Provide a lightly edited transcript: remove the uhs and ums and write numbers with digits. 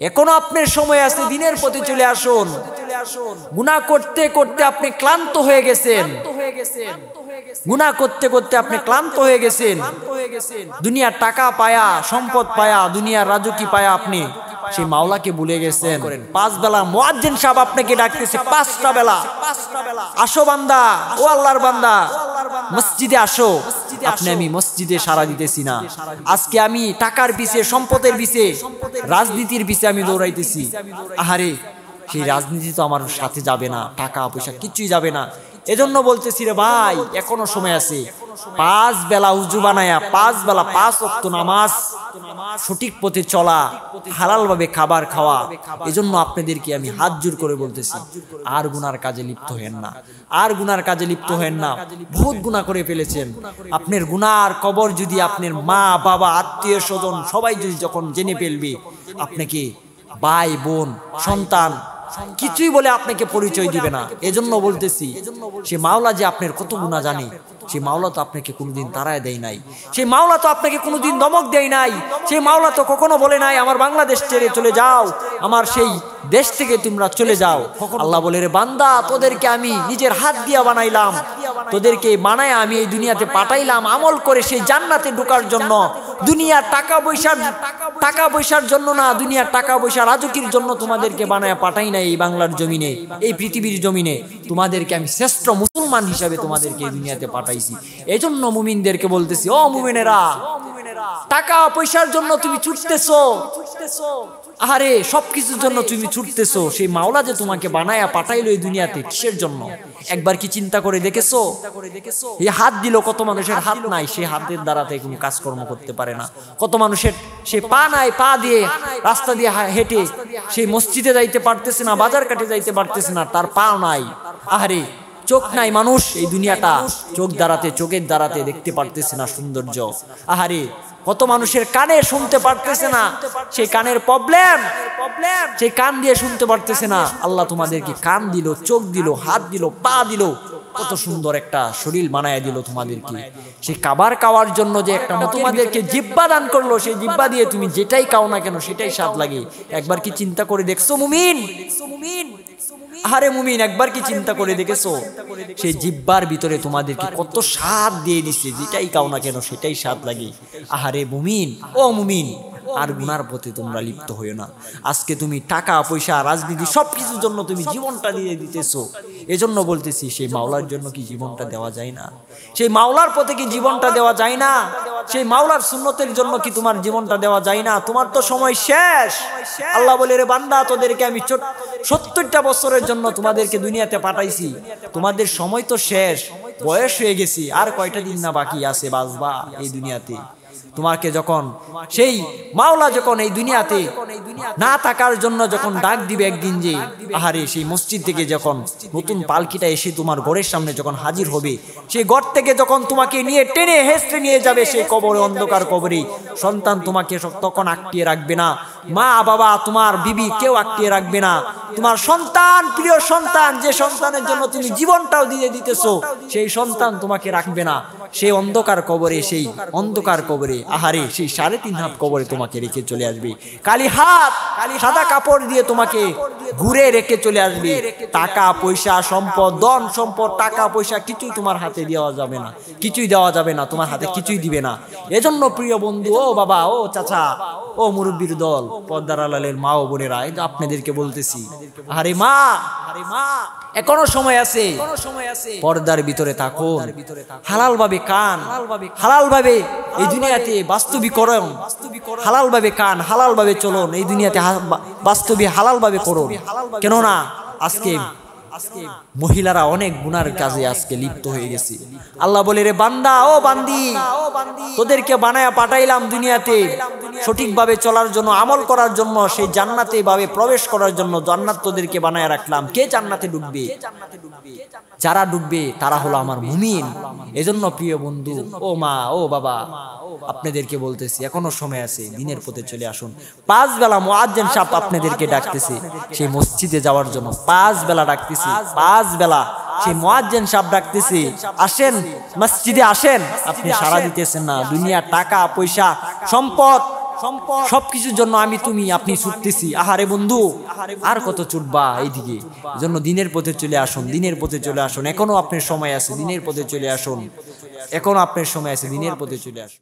এখনো আপনার সময় আছে, দিনের পথে চলে আসুন। গুনাহ করতে করতে আপনি ক্লান্ত হয়ে গেছেন, গুনাহ করতে করতে আপনি ক্লান্ত হয়ে গেছেন। দুনিয়ার টাকা পায়া, সম্পদ পায়া, দুনিয়ার রাজুকি পায়া আপনি সেই মাওলাকে ভুলে গেছেন। 5 বেলা মুয়াজ্জিন সাহেব আপনাকে ডাকতেছে, 5টা বেলা আসো বান্দা, ও আল্লাহর বান্দা মসজিদে আসো। আপনি আমি মসজিদে সারা দিতেছি না। আজকে আমি টাকার পিছে, সম্পদের পিছে, রাজনীতির পিছে আমি দৌড়াইতেছি। আহারে, সেই রাজনীতি তো আমার সাথে যাবে না, টাকা পয়সা কিছুই যাবে না। এজন্য বলতেছি রে ভাই, এখনো সময় আছে। 5 বেলা উজু বানায়া, 5 বেলা 5 ওয়াক্ত নামাজ, সঠিক পথে চলা, হালাল ভাবে খাবার খাওয়া। এজন্য আপনাদেরকে আমি হাত জোর করে বলতেছি, আর গুনার কাজে লিপ্ত হেন না, আর গুনার কাজে লিপ্ত হেন না। বহুত গুনাহ করে ফেলেছেন। আপনার গুনার কবর যদি আপনার মা বাবা আত্মীয় স্বজন সবাই যদি যখন জেনে ফেলবে, আপনাকে ভাই বোন সন্তান কিছুই বলে আপনাকে পরিচয় দিবে না। এজন্য বলতেছি, সে মাওলা যে আপনার কত গুনাহ জানে, সেই মাওলা তো আপনাকে কোনোদিন তাড়ায় দেয় নাই, সেই মাওলা তো আপনাকে কোনোদিন দমক দেয় নাই, সেই মাওলা তো কখনো বলে নাই আমার বাংলাদেশ ছেড়ে চলে যাও, আমার সেই দেশ থেকে তোমরা চলে যাও। আল্লাহ বলে, রে বান্দা, তোদেরকে আমি নিজের হাত দিয়া বানাইলাম, তোদেরকে বানায় আমি এই দুনিয়াতে পাঠাইলাম আমল করে সেই জান্নাতে ঢোকার জন্য। দুনিয়ার টাকা পয়সার জন্য না, দুনিয়ার টাকা পয়সা রাজুকির জন্য তোমাদেরকে বানায় পাঠাই নাই এই বাংলার জমিনে, এই পৃথিবীর জমিনে। তোমাদেরকে আমি শ্রেষ্ঠ মুসলমান হিসাবে তোমাদেরকে এই দুনিয়াতে পাঠাইছি। এই জন্য মুমিনদেরকে বলতেছি, ও মুমিনেরা, টাকা পয়সার জন্য তুমি ছুটতেছো, আরে সবকিছুর জন্য তুমি ছুটতেছো, সেই মাওলা যে তোমাকে বানায়া পাঠাইলো এই দুনিয়াতে কিসের জন্য? একবার কি চিন্তা করে দেখেছো? এই হাত দিল, কত মানুষের হাত নাই, সে হাতের দ্বারাতে কোনো কাজকর্ম করতে পারে না। কত মানুষের সে পা নাই, পা দিয়ে রাস্তা দিয়ে হেঁটে সেই মসজিদে যাইতে পারতেছে না, বাজার কাটে যাইতে পারতেছে না, তার পা নাই। আহারে, চোখ নাই মানুষ, এই দুনিয়াটা চোখের দ্বারাতে দেখতে পারতেছে না সৌন্দর্য। আহারে, কত মানুষের কানে শুনতে পারতেছে না, সেই কানের প্রবলেম, সেই কান দিয়ে শুনতে পারতেছে না। আল্লাহ তোমাদেরকে কান দিল, চোখ দিল, হাত দিল, পা দিল, কত সুন্দর একটা শরীর বানায় দিল তোমাদেরকে। সেই খাবার খাওয়ার জন্য যে একটা তোমাদেরকে জিহ্বা দান করলো, সেই জিহ্বা দিয়ে তুমি যেটাই খাও না কেন সেটাই স্বাদ লাগে। একবার কি চিন্তা করে দেখছো মুমিন? আরে মুমিন, একবার কি চিন্তা করে দেখেছো সেই জিহ্বার ভিতরে তোমাদেরকে কত স্বাদ দিয়ে দিচ্ছে, যেটাই খাও না কেন সেটাই স্বাদ লাগে। আহারে মুমিন, ও মুমিন, আর গুনার পথে তোমরা লিপ্ত হইও না। আজকে তুমি টাকা পয়সা, রাজনীতি সবকিছুর জন্য তুমি জীবনটা দিয়ে দিতেছো। এজন্য বলতেছি, সেই মাওলার জন্য কি জীবনটা দেওয়া যায় না? সেই মাওলার পথে কি জীবনটা দেওয়া যায় না? সেই মাওলার সুন্নতের জন্য কি তোমার জীবনটা দেওয়া যায় না? তোমার তো সময় শেষ। আল্লাহ বলে, রে বান্দা, তোদেরকে আমি 70টা বছরের জন্য তোমাদেরকে দুনিয়াতে পাঠাইছি, তোমাদের সময় তো শেষ, বয়স হয়ে গেছি, আর কয়টা দিন না বাকি আছে বাঁচবা এই দুনিয়াতে। তোমাকে যখন সেই মাওলা যখন এই দুনিয়াতে না থাকার জন্য যখন ডাক দিবে একদিন, যে আহারে, সেই মসজিদ থেকে যখন নতুন পালকিটা এসে তোমার ঘরের সামনে যখন হাজির হবে, সেই ঘর থেকে যখন তোমাকে নিয়ে টেনে হেঁচড়ে নিয়ে যাবে সেই কবরে, অন্ধকার কবরে, সন্তান তোমাকে তখন আটকিয়ে রাখবে না, মা বাবা তোমার বিবি কেউ আটকিয়ে রাখবে না। তোমার সন্তান, প্রিয় সন্তান, যে সন্তানের জন্য তুমি জীবনটাও দিয়ে দিতেছো, সেই সন্তান তোমাকে রাখবে না। সেই অন্ধকার কবরে, সেই অন্ধকার কবরে, আহারে, সেই 3.5 হাত কবরে তোমাকে রেখে চলে আসবে। কালি হাত, সাদা কাপড় দিয়ে তোমাকে ঘুরে রেখে চলে আসবে। টাকা পয়সা, সম্পদ, ধন সম্পদ, টাকা পয়সা কিছুই তোমার হাতে দেওয়া যাবে না, কিছুই দেওয়া যাবে না, তোমার হাতে কিছুই দিবে না। এজন্য প্রিয় বন্ধু, ও বাবা, ও চাচা, ও মুরব্বীর দল, পর্দার আড়ালের মা ও বোনেরা, আপনাদেরকে বলতেছি, আরে মা, এখনো সময় আছে, পর্দার ভিতরে থাকুন, হালাল ভাবে খান, হালাল ভাবে এই দুনিয়াতে বাস্তবিকরণ, হালাল ভাবে খান, হালাল ভাবে চলুন, এই দুনিয়াতে বাস্তবে হালাল ভাবে করুন। কেননা আজকে মহিলারা অনেক গুনার কাজে আজকে লিপ্ত হয়ে গেছে। আল্লাহ বলে, রে বান্দা, ও বান্দি, তোদেরকে বানায়া পাঠাইলাম দুনিয়াতে সঠিকভাবে চলার জন্য, আমল করার জন্য, সেই জান্নাতে ভাবে প্রবেশ করার জন্য। জান্নাত তোদেরকে বানায়া রাখলাম। কে জান্নাতে ঢুকবে? যারা ঢুকবে তারা হলো আমার মুমিন। এজন্য প্রিয় বন্ধু, ও মা, ও বাবা, আপনাদেরকে বলতেছি, এখনো সময় আছে, দিনের পথে চলে আসুন। 5 বেলা মুয়াজ্জিন সাহেব আপনাদেরকে ডাকতেছে সেই মসজিদে যাওয়ার জন্য। 5 বেলা ডাকতেছি, 5 বেলা সেই মুয়াজ্জিন সাহেব ডাকতেছে, আসেন মসজিদে আসেন। আপনি সাড়া দিতেছেন না। দুনিয়া, টাকা পয়সা, সম্পদ সবকিছুর জন্য আমি তুমি আপনি ছুটতেছি। আহারে বন্ধু, আর কত ছুটবা এইদিকে? জন্য দিনের পথে চলে আসুন, দিনের পথে চলে আসুন। এখনো আপনার সময় আছে, দিনের পথে চলে আসুন। এখনো আপনার সময় আছে, দিনের পথে চলে আসুন।